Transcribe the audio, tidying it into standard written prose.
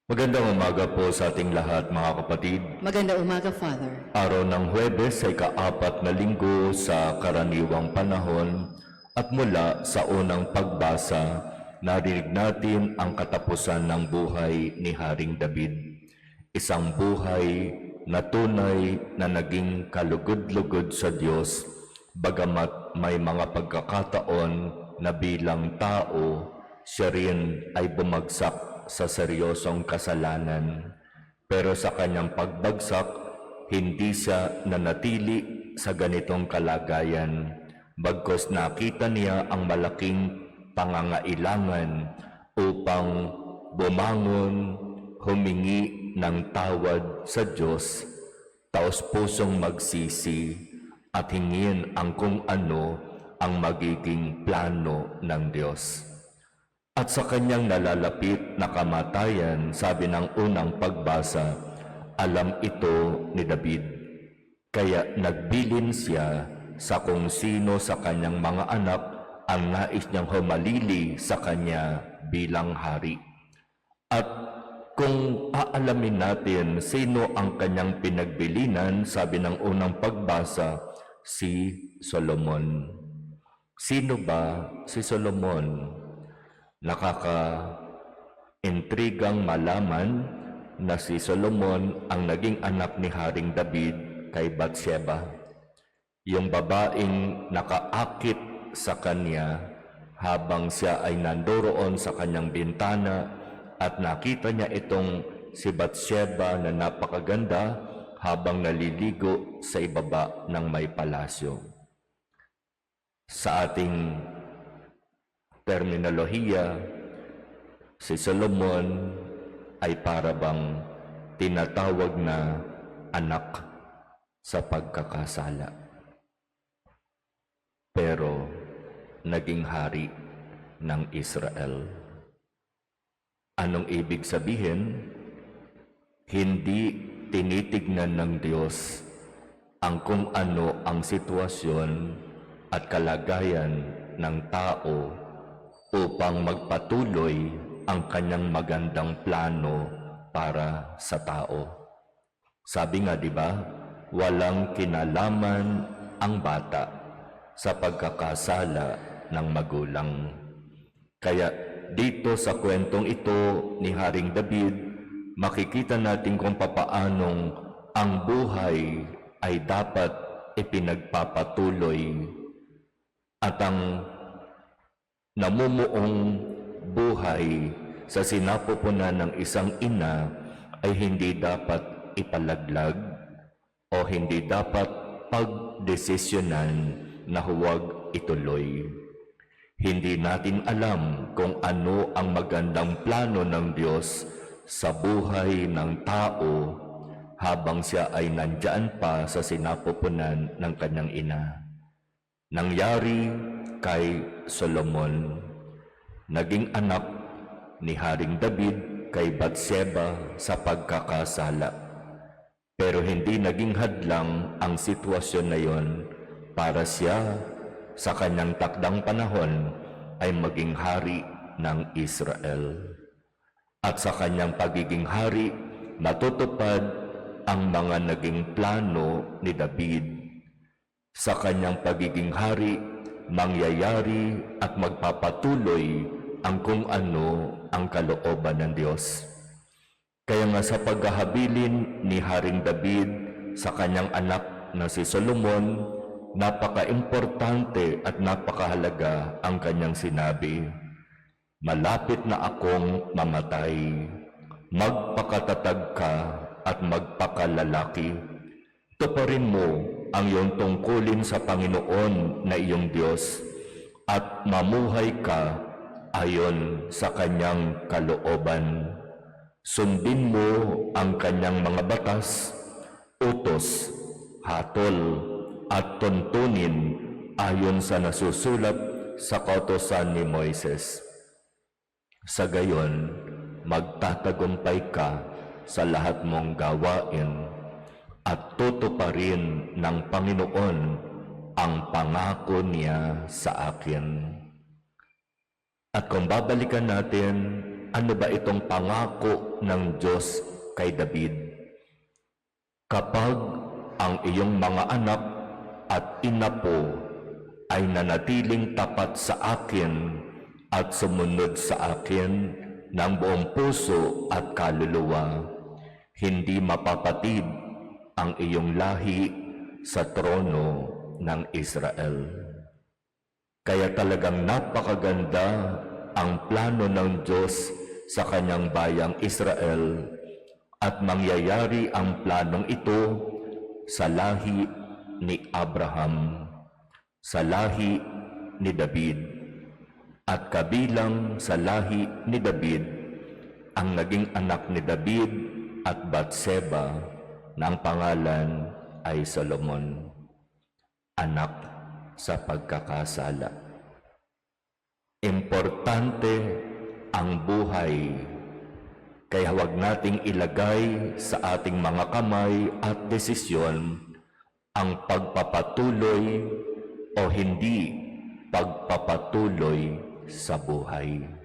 Magandang umaga po sa ating lahat, mga kapatid. Maganda umaga, Father. Araw ng Huwebes ay kaapat na linggo sa karaniwang panahon at mula sa unang pagbasa, narinig natin ang katapusan ng buhay ni Haring David. Isang buhay na tunay na naging kalugod-lugod sa Diyos, bagamat may mga pagkakataon na bilang tao, siya rin ay bumagsak sa seryosong kasalanan. Pero sa kanyang pagbagsak, hindi siya nanatili sa ganitong kalagayan. Bagkus nakita niya ang malaking pangangailangan upang bumangon, humingi ng tawad sa Diyos, taos-pusong magsisi at hingin ang kung ano ang magiging plano ng Diyos. At sa kanyang nalalapit na kamatayan, sabi ng unang pagbasa, alam ito ni David. Kaya nagbilin siya sa kung sino sa kanyang mga anak ang nais niyang humalili sa kanya bilang hari. At kung aalamin natin sino ang kanyang pinagbilinan, sabi ng unang pagbasa, si Solomon. Sino ba si Solomon? Nakaka-intrigang malaman na si Solomon ang naging anak ni Haring David kay Bathsheba, yung babaeng nakaakit sa kanya habang siya ay nandoroon sa kanyang bintana at nakita niya itong si Bathsheba na napakaganda habang naliligo sa ibaba ng may palasyo. Sa ating terminolohiya, si Solomon ay parabang tinatawag na anak sa pagkakasala. Pero naging hari ng Israel. Anong ibig sabihin? Hindi tinitignan ng Diyos ang kung ano ang sitwasyon at kalagayan ng tao upang magpatuloy ang kanyang magandang plano para sa tao. Sabi nga, di ba, walang kinalaman ang bata sa pagkakasala ng magulang. Kaya dito sa kwentong ito ni Haring David, makikita natin kung papaanong ang buhay ay dapat ipinagpapatuloy at ang namumuong buhay sa sinapupunan ng isang ina ay hindi dapat ipalaglag o hindi dapat pagdesisyonan na huwag ituloy. Hindi natin alam kung ano ang magandang plano ng Diyos sa buhay ng tao habang siya ay nandyan pa sa sinapupunan ng kanyang ina. Nangyari kay Solomon, naging anak ni Haring David kay Bathsheba sa pagkakasala. Pero hindi naging hadlang ang sitwasyon na yon para siya sa kanyang takdang panahon ay maging hari ng Israel. At sa kanyang pagiging hari, natutupad ang mga naging plano ni David. Sa kanyang pagiging hari, mangyayari at magpapatuloy ang kung ano ang kalooban ng Diyos. Kaya nga sa paghahabilin ni Haring David sa kanyang anak na si Solomon, napaka-importante at napakahalaga ang kanyang sinabi. Malapit na akong mamatay, magpakatatag ka at magpakalalaki. Tuparin mo ang iyong tungkulin sa Panginoon na iyong Diyos at mamuhay ka ayon sa kanyang kalooban. Sundin mo ang kanyang mga batas, utos, hatol at tuntunin ayon sa nasusulat sa kautusan ni Moises. Sa gayon, magtatagumpay ka sa lahat mong gawain at tutuparin ng Panginoon ang pangako niya sa akin. At kung babalikan natin ano ba itong pangako ng Diyos kay David? Kapag ang iyong mga anak at inapo ay nanatiling tapat sa akin at sumunod sa akin ng buong puso at kaluluwa, hindi mapapatid ang iyong lahi sa trono ng Israel. Kaya talagang napakaganda ang plano ng Diyos sa kanyang bayang Israel at mangyayari ang planong ito sa lahi ni Abraham, sa lahi ni David, at kabilang sa lahi ni David ang naging anak ni David at Batseba na ang pangalan ay Solomon, anak sa pagkakasala. Importante ang buhay, kaya huwag nating ilagay sa ating mga kamay at desisyon ang pagpapatuloy o hindi pagpapatuloy sa buhay.